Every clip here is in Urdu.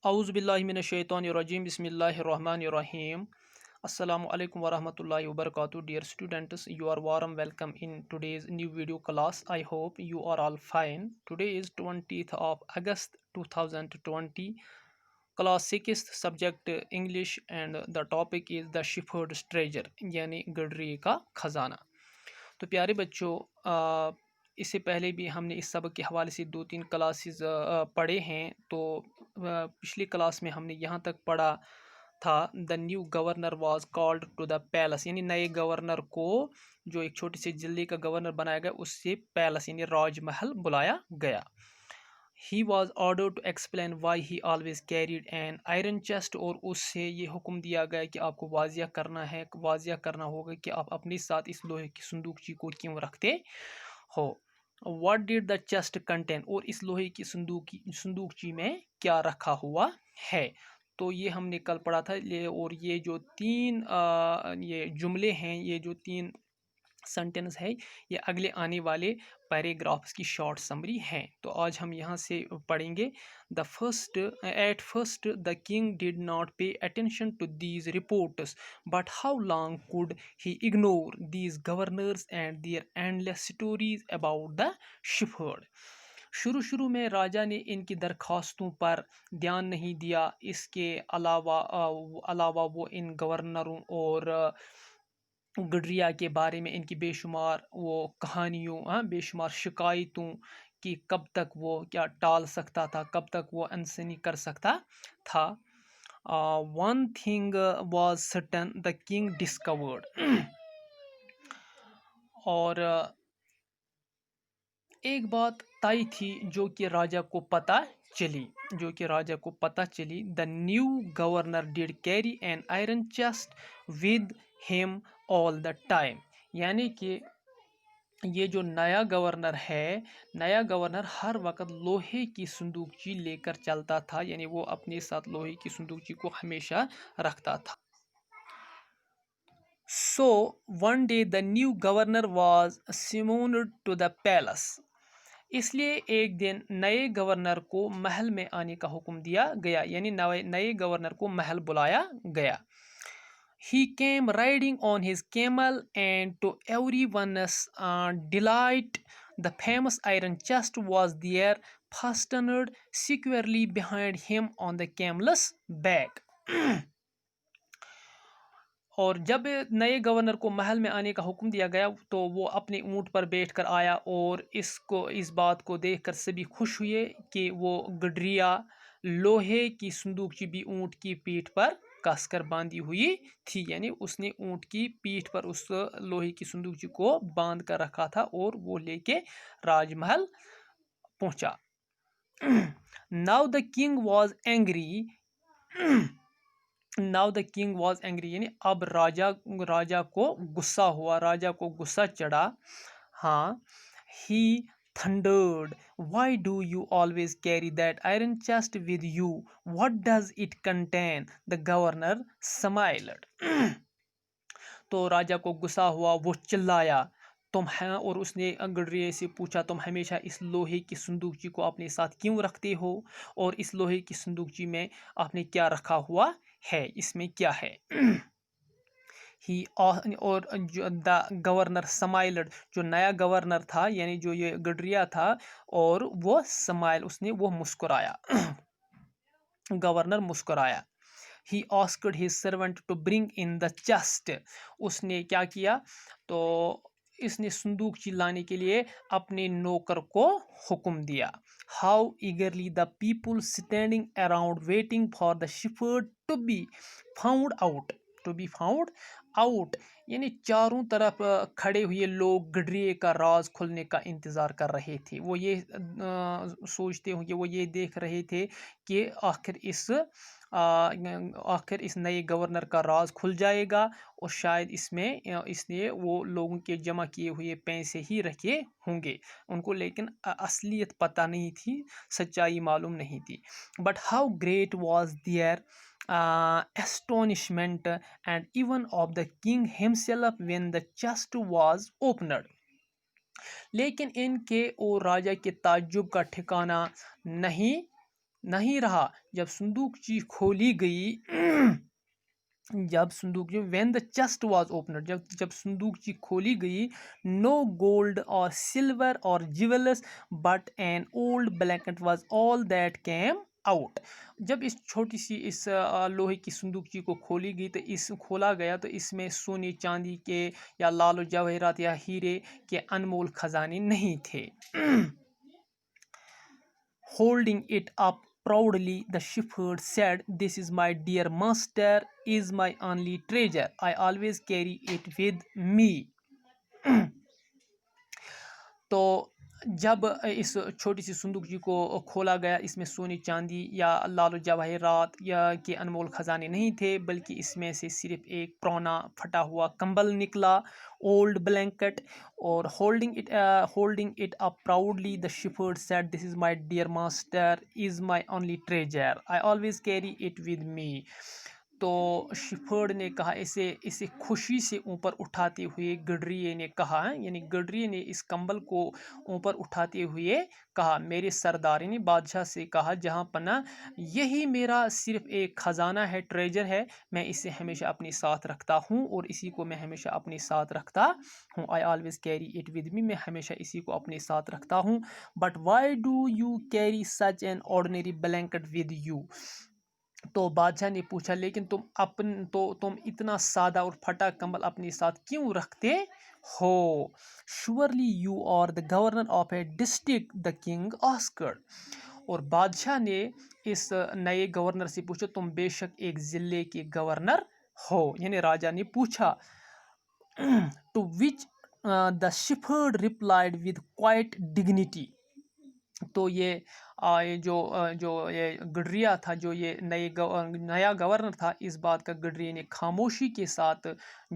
اعوذ باللہ من الشیطان الرجیم بسم اللہ الرحمن الرحیم السلام علیکم ورحمۃ اللہ وبرکاتہ. Dear students, you are warm welcome in today's new video class. I hope you are all fine. Today is 20th of August 2020. Class 6th subject English and the topic is the Shepherd's Treasure یعنی گڈری کا خزانہ. تو پیارے بچوں، اس سے پہلے بھی ہم نے اس سبق کے حوالے سے 2-3 کلاسز پڑھے ہیں. تو پچھلی کلاس میں ہم نے یہاں تک پڑھا تھا the new governor was called to the palace, یعنی نئے گورنر کو جو ایک چھوٹے سے ضلع کا گورنر بنایا گیا اس سے پیلس یعنی راج محل بلایا گیا. He was order to explain why he always carried an iron chest, اور اس سے یہ حکم دیا گیا کہ آپ کو واضح کرنا ہوگا کہ آپ اپنے ساتھ اس لوہے کی صندوقچی کو کیوں رکھتے ہو. What did the chest contain, اور اس لوہے کی صندوقچی میں کیا رکھا ہوا ہے. تو یہ ہم نے کل پڑھا تھا، اور یہ جو 3 یہ جملے ہیں، یہ جو 3 سینٹنس ہے، یہ اگلے آنے والے پیراگرافس کی شارٹ سمری ہیں. تو آج ہم یہاں سے پڑھیں گے. At first the king did not pay attention to these reports but how long could he ignore these governors and their endless stories about the shepherd. شروع میں راجا نے ان کی درخواستوں پر دھیان نہیں دیا. اس کے علاوہ وہ ان گورنروں اور گڈریا کے بارے میں ان کی بے شمار وہ کہانیوں، بے شمار شکایتوں کہ کب تک وہ کیا ٹال سکتا تھا، کب تک وہ انسانی کر سکتا تھا. One thing was certain the king discovered, اور ایک بات طے تھی جو کہ راجا کو پتہ چلی. The new governor did carry an iron chest with him all the time, یعنی کہ یہ جو نیا گورنر ہر وقت لوہے کی صندوقچی لے کر چلتا تھا، یعنی وہ اپنے ساتھ لوہے کی صندوقچی کو ہمیشہ رکھتا تھا. So one day the new governor was summoned to the palace. اس لیے ایک دن نئے گورنر کو محل میں آنے کا حکم دیا گیا، یعنی نئے گورنر کو محل بلایا گیا. He came riding on his camel and to everyone's delight the famous iron chest was there fastened securely behind him on the camel's back. اور جب نئے گورنر کو محل میں آنے کا حکم دیا گیا تو وہ اپنے اونٹ پر بیٹھ کر آیا، اور اس بات کو دیکھ کر سبھی خوش ہوئے کہ وہ گڈریا لوہے کی صندوقچی بھی اونٹ کی پیٹھ پر کس کر باندھی ہوئی تھی، یعنی اس نے اونٹ کی پیٹھ پر اس لوہے کی صندوقچی کو باندھ کر رکھا تھا اور وہ لے کے راج محل پہنچا. Now the king was angry یعنی اب راجا کو غصہ چڑھا. ہاں. He thundered, why do you always carry that iron chest with you? What does it contain? The governor smiled. تو راجا کو غصہ ہوا، وہ چلایا اور اس نے گڈریے سے پوچھا تم ہمیشہ اس لوہے کی صندوقچی کو اپنے ساتھ کیوں رکھتے ہو، اور اس لوہے کی صندوقچی میں آپ نے کیا رکھا ہوا ہے، اس میں کیا ہے. اور دا گورنر سمائلڈ، جو نیا گورنر تھا یعنی جو یہ گڈریا تھا، اور وہ وہ مسکرایا. گورنر مسکرایا. He asked his servant to bring in the chest. اس نے کیا کیا، تو اس نے صندوقچی لانے کے لیے اپنے نوکر کو حکم دیا. How eagerly the people standing around waiting for the shepherd to be found out. یعنی چاروں طرف کھڑے ہوئے لوگ گڈریے کا راز کھلنے کا انتظار کر رہے تھے. وہ یہ سوچتے ہوں کہ وہ یہ دیکھ رہے تھے کہ آخر اس نئے گورنر کا راز کھل جائے گا، اور شاید اس نے وہ لوگوں کے جمع کیے ہوئے پیسے ہی رکھے ہوں گے. ان کو لیکن اصلیت پتہ نہیں تھی، سچائی معلوم نہیں تھی. But how great was there astonishment and even of the king himself when the chest was opened. لیکن ان کے اور راجا کے تعجب کا ٹھکانہ نہیں نہیں رہا. جب صندوقچی کھولی گئی جب صندوقچی when the chest was opened جب صندوقچی کھولی گئی, no gold or silver or jewels but an old blanket was all that came out. جب اس چھوٹی سی اس لوہے کی صندوقچی کو کھولی گئی تو کھولا گیا تو اس میں سونے چاندی کے یا لال و جواہرات یا ہیرے کے انمول خزانے نہیں تھے. Holding it up proudly, the shepherd said, "This is my dear master, is my only treasure. I always carry it with me." تو جب اس چھوٹی سی صندوقچی کو کھولا گیا, اس میں سونے چاندی یا لال و جواہرات یا کے انمول خزانے نہیں تھے, بلکہ اس میں سے صرف ایک پرانا پھٹا ہوا کمبل نکلا, old blanket. اور holding it up proudly, the shepherd said, "This is my dear master, is my only treasure. I always carry it with me." تو شفرڈ نے کہا, اسے خوشی سے اوپر اٹھاتے ہوئے گڈریے نے کہا, یعنی گڈریے نے اس کمبل کو اوپر اٹھاتے ہوئے کہا, میرے سردار نے بادشاہ سے کہا, جہاں پناہ یہی میرا صرف ایک خزانہ ہے, ٹریجر ہے, میں اسے ہمیشہ اپنے ساتھ رکھتا ہوں اور اسی کو میں ہمیشہ اپنے ساتھ رکھتا ہوں. I always carry it with me, میں ہمیشہ اسی کو اپنے ساتھ رکھتا ہوں. But why do you carry such an ordinary blanket with you? تو بادشاہ نے پوچھا, لیکن تم اتنا سادہ اور پھٹا کمبل اپنے ساتھ کیوں رکھتے ہو؟ Surely you are the governor of a district, the king asked. اور بادشاہ نے اس نئے گورنر سے پوچھا, تم بے شک ایک ضلع کے گورنر ہو, یعنی راجا نے پوچھا. To which the shepherd replied with quiet dignity. تو یہ جو یہ گڈریا تھا, جو یہ نیا گورنر تھا, اس بات کا گڈریے نے خاموشی کے ساتھ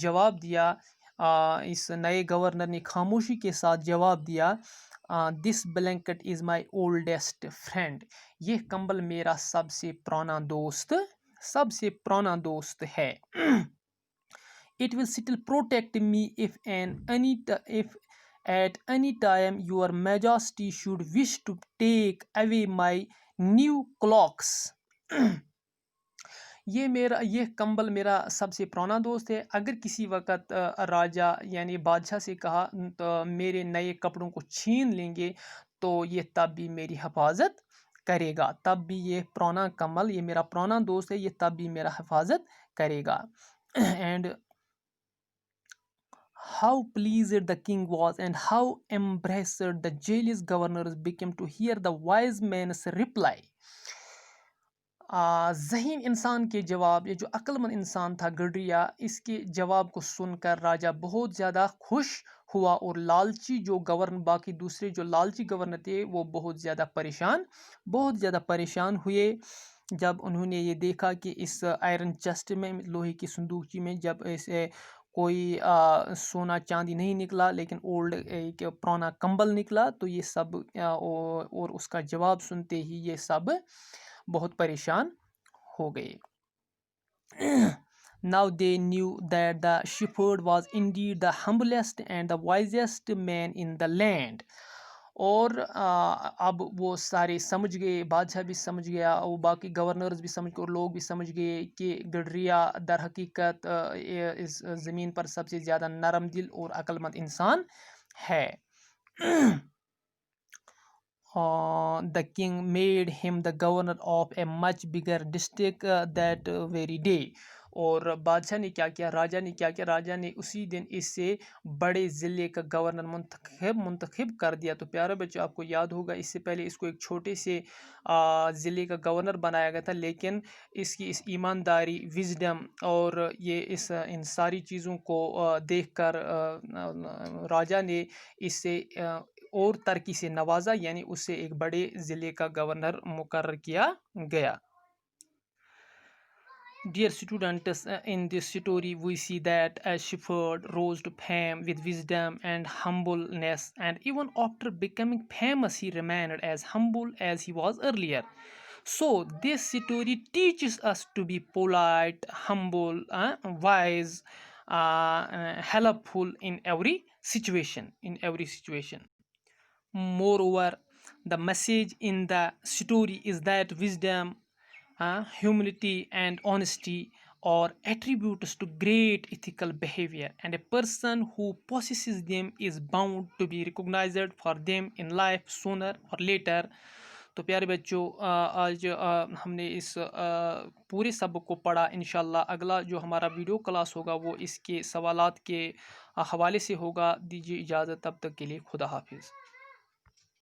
جواب دیا. اس نئے گورنر نے خاموشی کے ساتھ جواب دیا, "This blanket is my oldest friend." یہ کمبل میرا سب سے پرانا دوست ہے. It will still protect me if at any time your majesty should wish to take away my new clocks. یہ کمبل میرا سب سے پرانا دوست ہے. اگر کسی وقت راجا یعنی بادشاہ سے کہا تو میرے نئے کپڑوں کو چھین لیں گے, تو یہ تب بھی میری حفاظت کرے گا. تب بھی یہ پرانا کمبل, یہ میرا پرانا دوست ہے, یہ تب بھی میرا حفاظت کرے گا. And how pleased the king was and how embarrassed the jealous governors became to hear the wise man's reply. ذہین انسان کے جواب, یہ جو عقل مند انسان تھا گڈریا, اس کے جواب کو سن کر راجا بہت زیادہ خوش ہوا, اور باقی دوسرے جو لالچی گورنر تھے وہ بہت زیادہ پریشان ہوئے جب انہوں نے یہ دیکھا کہ اس آئرن چیسٹ میں, لوہے کی صندوقچی میں, جب اسے کوئی سونا چاندی نہیں نکلا لیکن اولڈ ایک پرانا کمبل نکلا, تو یہ سب اور اس کا جواب سنتے ہی یہ سب بہت پریشان ہو گئے. Now they knew that the shepherd was indeed the humblest and the wisest man in the land. اور اب وہ سارے سمجھ گئے, بادشاہ بھی سمجھ گیا, اور باقی گورنرز بھی سمجھ گئے, اور لوگ بھی سمجھ گئے کہ گڈریا در حقیقت اس زمین پر سب سے زیادہ نرم دل اور عقل مند انسان ہے. The king made him the governor of a much bigger district that very day. اور بادشاہ نے کیا کیا, راجا نے کیا کیا, راجا نے اسی دن اس سے بڑے ضلع کا گورنر منتخب کر دیا. تو پیارے بچوں, آپ کو یاد ہوگا اس سے پہلے اس کو ایک چھوٹے سے ضلع کا گورنر بنایا گیا تھا, لیکن اس کی اس ایمانداری, وزڈم اور یہ ان ساری چیزوں کو دیکھ کر راجا نے اس سے اور ترقی سے نوازا, یعنی اسے ایک بڑے ضلع کا گورنر مقرر کیا گیا. Dear students, in this story we see that a shepherd rose to fame with wisdom and humbleness, and even after becoming famous he remained as humble as he was earlier. So this story teaches us to be polite, humble, wise, helpful in every situation. Moreover, The message in the story is that wisdom, humility, and honesty are attributes to great ethical behavior, and a person who possesses them is bound to be recognized for them in life sooner or later. تو پیارے بچوں، آج ہم نے اس پورے سبق کو پڑھا. انشاءاللہ اگلا جو ہمارا ویڈیو کلاس ہوگا وہ اس کے سوالات کے حوالے سے ہوگا. دیجیے اجازت، تب تک کے لیے خدا حافظ.